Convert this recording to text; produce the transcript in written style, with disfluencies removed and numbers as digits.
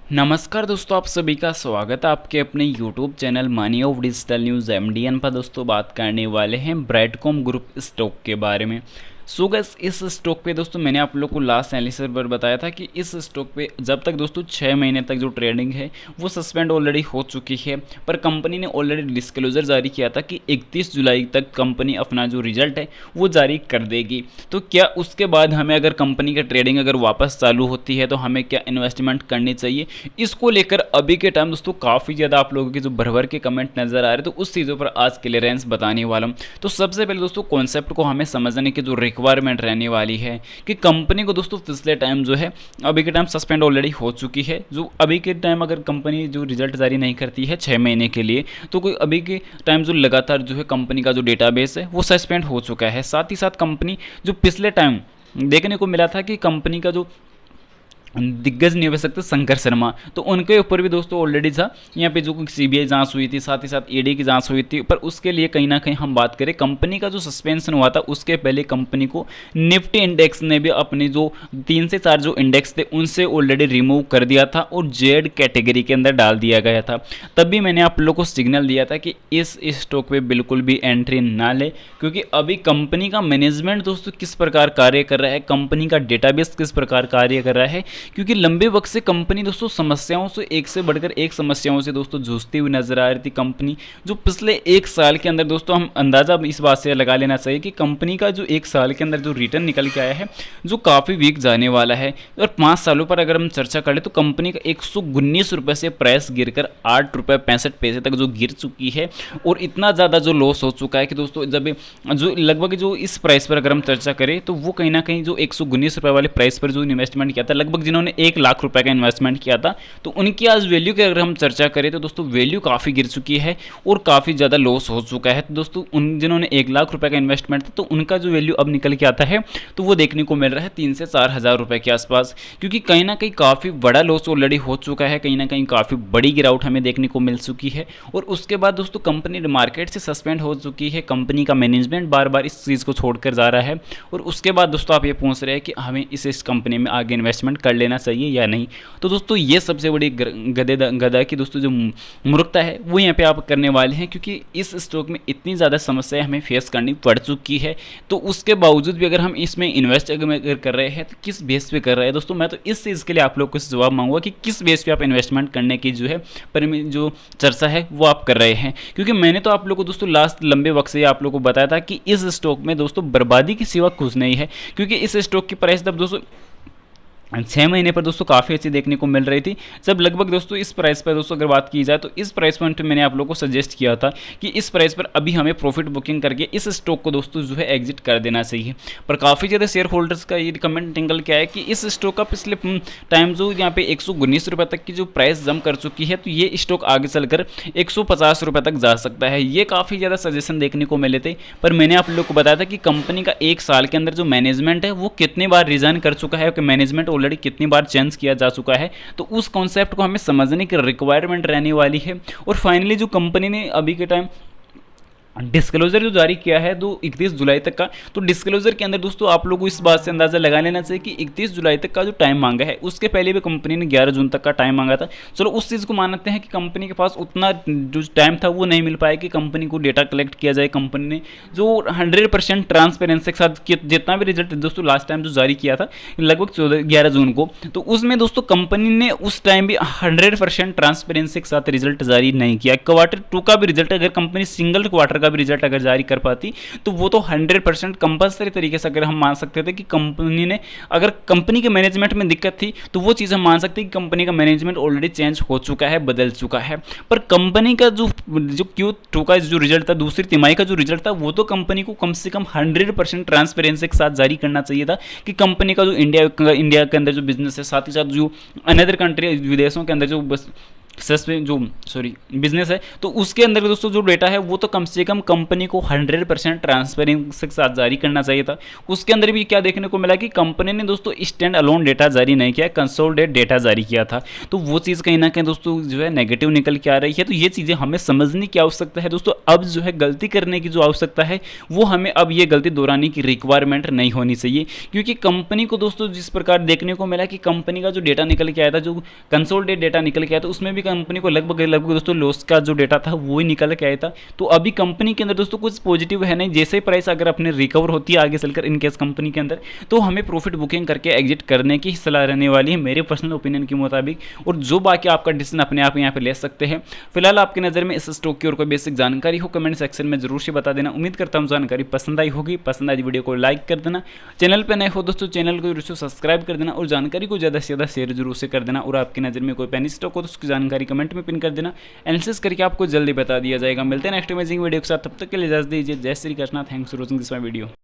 नमस्कार दोस्तों, आप सभी का स्वागत है आपके अपने YouTube channel money of digital news MDN पर। दोस्तों बात करने वाले हैं ब्रैडकॉम ग्रुप स्टॉक के बारे में। सो गाइस, इस स्टॉक पे दोस्तों मैंने आप लोग को लास्ट एनालिसिस पर बताया था कि इस स्टॉक पे जब तक दोस्तों 6 महीने तक जो ट्रेडिंग है वो सस्पेंड ऑलरेडी हो चुकी है, पर कंपनी ने ऑलरेडी डिस्क्लोजर जारी किया था कि 31 जुलाई तक कंपनी अपना जो रिजल्ट है वो जारी कर देगी। तो क्या उसके बाद हमें अगर कंपनी का ट्रेडिंग अगर वापस चालू होती है तो हमें क्या इन्वेस्टमेंट करनी चाहिए, इसको लेकर अभी के टाइम दोस्तों काफ़ी ज़्यादा आप लोगों के जो भर भर के कमेंट नज़र आ रहे हैं, तो उस चीज़ों पर आज क्लियरेंस बताने वाला हूँ। तो सबसे पहले दोस्तों कॉन्सेप्ट को हमें समझने की जो रिक्वायरमेंट रहने वाली है कि कंपनी को दोस्तों पिछले टाइम जो है अभी के टाइम सस्पेंड ऑलरेडी हो चुकी है। जो अभी के टाइम अगर कंपनी जो रिजल्ट जारी नहीं करती है 6 महीने के लिए, तो कोई अभी के टाइम जो लगातार जो है कंपनी का जो डेटाबेस है वो सस्पेंड हो चुका है। साथ ही साथ कंपनी जो पिछले टाइम देखने को मिला था कि कंपनी का जो दिग्गज निवेशक थे शंकर शर्मा, तो उनके ऊपर भी दोस्तों ऑलरेडी था यहाँ पे जो सीबीआई जांच हुई थी, साथ ही साथ ईडी की जांच हुई थी। पर उसके लिए कहीं ना कहीं हम बात करें कंपनी का जो सस्पेंशन हुआ था उसके पहले कंपनी को निफ्टी इंडेक्स ने भी अपनी जो 3 से 4 जो इंडेक्स थे उनसे ऑलरेडी रिमूव कर दिया था और जेड कैटेगरी के अंदर डाल दिया गया था। तब भी मैंने आप लोग को सिग्नल दिया था कि इस स्टॉक पे बिल्कुल भी एंट्री ना ले, क्योंकि अभी कंपनी का मैनेजमेंट दोस्तों किस प्रकार कार्य कर रहा है, कंपनी का डेटाबेस किस प्रकार कार्य कर रहा है, क्योंकि लंबे वक्त से कंपनी दोस्तों समस्याओं से बढ़कर एक समस्याओं से दोस्तों जूझती हुई नजर आ रही थी। कंपनी जो पिछले 1 साल के अंदर दोस्तों हम अंदाजा इस बात से लगा लेना चाहिए कि कंपनी का जो 1 साल के अंदर जो रिटर्न निकल के आया है जो काफ़ी वीक जाने वाला है। और 5 सालों पर अगर हम चर्चा करें तो कंपनी का 119 रुपये से प्राइस गिरकर 8 रुपये 65 पैसे तक जो गिर चुकी है, और इतना ज़्यादा जो लॉस हो चुका है कि दोस्तों जब जो लगभग जो इस प्राइस पर अगर हम चर्चा करें तो वो कहीं ना कहीं जो 119 रुपये वाले प्राइस पर जो इन्वेस्टमेंट किया था, लगभग जिन्होंने 1 लाख रुपए का इन्वेस्टमेंट किया था, तो उनकी आज वैल्यू की अगर हम चर्चा करें तो दोस्तों वैल्यू काफ़ी गिर चुकी है और काफ़ी ज़्यादा लॉस हो चुका है। तो दोस्तों उन जिन्होंने 1 लाख रुपए का इन्वेस्टमेंट था तो उनका जो वैल्यू अब निकल के आता है तो वो देखने को मिल रहा है 3 से 4 हज़ार रुपये के आसपास, क्योंकि कहीं ना कहीं काफ़ी बड़ा लॉस ऑलरेडी हो चुका है, कहीं ना कहीं काफ़ी बड़ी गिरावट हमें देखने को मिल चुकी है। और उसके बाद दोस्तों कंपनी मार्केट से सस्पेंड हो चुकी है, कंपनी का मैनेजमेंट बार बार इस चीज़ को छोड़कर जा रहा है। और उसके बाद दोस्तों आप ये पूछ रहे हैं कि हमें इस कंपनी में आगे इन्वेस्टमेंट कर लेना चाहिए या नहीं। तो दोस्तों ये सबसे बड़ी गदा की दोस्तों जो मूर्खता है वो यहाँ पे आप करने वाले हैं, क्योंकि इस स्टॉक में इतनी ज़्यादा समस्याएं हमें फेस करनी पड़ चुकी है। तो उसके बावजूद भी अगर हम इसमें इन्वेस्ट अगर कर रहे हैं तो किस बेस पे कर रहे हैं दोस्तों, मैं तो इस चीज़ के लिए आप लोग को जवाब मांगूंगा कि किस बेस पे आप इन्वेस्टमेंट करने की जो है पर जो चर्चा है वो आप कर रहे हैं। क्योंकि मैंने तो आप लोग को दोस्तों लास्ट लंबे वक्त से आप लोग को बताया था कि इस स्टॉक में दोस्तों बर्बादी की सिवा कुछ नहीं है, क्योंकि इस स्टॉक की प्राइस तब दोस्तों 6 महीने पर दोस्तों काफ़ी अच्छी देखने को मिल रही थी, जब लगभग दोस्तों इस प्राइस पर दोस्तों अगर बात की जाए तो इस प्राइस पॉइंट पे मैंने आप लोगों को सजेस्ट किया था कि इस प्राइस पर अभी हमें प्रॉफिट बुकिंग करके इस स्टॉक को दोस्तों जो है एग्जिट कर देना चाहिए। पर काफ़ी ज़्यादा शेयर होल्डर्स का ये कमेंट निकल के आया कि इस स्टॉक का पिछले टाइम जो यहाँ पे 119 रुपये तक की जो प्राइस जम कर चुकी है, तो ये स्टॉक आगे चलकर 150 रुपये तक जा सकता है। ये काफ़ी ज़्यादा सजेशन देखने को मिले थे, पर मैंने आप लोग को बताया था कि कंपनी का 1 साल के अंदर जो मैनेजमेंट है वो कितनी बार रिजाइन कर चुका है, मैनेजमेंट ऑलरेडी कितनी बार चेंज किया जा चुका है। तो उस कॉन्सेप्ट को हमें समझने की रिक्वायरमेंट रहने वाली है। और फाइनली जो कंपनी ने अभी के टाइम डिस्क्लोजर जो जारी किया है तो 31 जुलाई तक का, तो डिस्क्लोजर के अंदर दोस्तों आप लोगों को इस बात से अंदाजा लगा लेना चाहिए कि 31 जुलाई तक का जो टाइम मांगा है, उसके पहले भी कंपनी ने 11 जून तक का टाइम मांगा था। चलो उस चीज़ को मानते हैं कि कंपनी के पास उतना जो टाइम था वो नहीं मिल पाया कि कंपनी को डेटा कलेक्ट किया जाए। कंपनी ने जो 100% ट्रांसपेरेंसी के साथ जितना भी रिजल्ट दोस्तों लास्ट टाइम जो जारी किया था लगभग 11 जून को, तो उसमें दोस्तों कंपनी ने उस टाइम भी 100% ट्रांसपेरेंसी के साथ रिजल्ट जारी नहीं किया। Q2 का भी रिजल्ट अगर कंपनी सिंगल क्वार्टर का भी रिजल्ट अगर जारी कर पाती तो वो तो 100% कंपलसरी तरीके से अगर हम मान सकते थे कि कंपनी ने, अगर कंपनी के मैनेजमेंट में दिक्कत थी तो वो चीज़ हम मान सकते हैं कि कंपनी का मैनेजमेंट ऑलरेडी चेंज हो चुका है, बदल चुका है। पर कंपनी का जो Q2 का जो रिजल्ट था, दूसरी तिमाही का जो रिजल्ट था, वो तो कंपनी को कम से कम 100% ट्रांसपेरेंसी के साथ जारी करना चाहिए था कि कंपनी का जो इंडिया के अंदर जो बिजनेस है, साथ ही साथ जो अनदर कंट्री विदेशों के अंदर जो बस जो बिजनेस है, तो उसके अंदर दोस्तों जो डेटा है वो तो कम से कम कंपनी को 100% ट्रांसपेरेंसी के साथ जारी करना चाहिए था। उसके अंदर भी क्या देखने को मिला कि कंपनी ने दोस्तों स्टैंड अलोन डेटा जारी नहीं किया, कंसोलिडेट डेटा जारी किया था। तो वो चीज़ कहीं ना कहीं दोस्तों जो है नेगेटिव निकल के आ रही है। तो ये चीज़ें हमें समझने की आवश्यकता है दोस्तों। अब जो है गलती करने की जो आवश्यकता है वो हमें अब ये गलती दोहराने की रिक्वायरमेंट नहीं होनी चाहिए, क्योंकि कंपनी को दोस्तों जिस प्रकार देखने को मिला कि कंपनी का जो डेटा निकल के आया था, जो कंसोलिडेट डेटा निकल के आया था, उसमें भी कंपनी को लगभग लगभग दोस्तों लॉस का जो डेटा था वो ही निकल के आया था। तो अभी कंपनी के अंदर दोस्तों कुछ पॉजिटिव है नहीं। जैसे प्राइस अगर अपने रिकवर होती है आगे चलकर इन केस कंपनी के अंदर, तो हमें प्रॉफिट बुकिंग करके एग्जिट करने की सलाह रहने वाली है मेरे पर्सनल ओपिनियन के मुताबिक। और जो बाकी आपका डिसीजन अपने आप यहाँ पे ले सकते हैं। फिलहाल आपकी नज़र में इस स्टॉक की और कोई बेसिक जानकारी हो कमेंट सेक्शन में जरूर से बता देना। उम्मीद करता हूँ जानकारी पसंद आई होगी। पसंद आई वीडियो को लाइक कर देना, चैनल पर नए हो दोस्तों चैनल को जरूर से सब्सक्राइब कर देना और जानकारी को ज़्यादा से ज़्यादा शेयर जरूर से कर देना। और आपकी नज़र में कोई पेनी स्टॉक हो तो उसकी जानकारी कमेंट में पिन कर देना, एनालिसिस करके आपको जल्दी बता दिया जाएगा। मिलते हैं नेक्स्ट अमेजिंग वीडियो के साथ, तब तक के लिए इजाजत दीजिए। जय Shri Krishna. Thanks for watching this my video.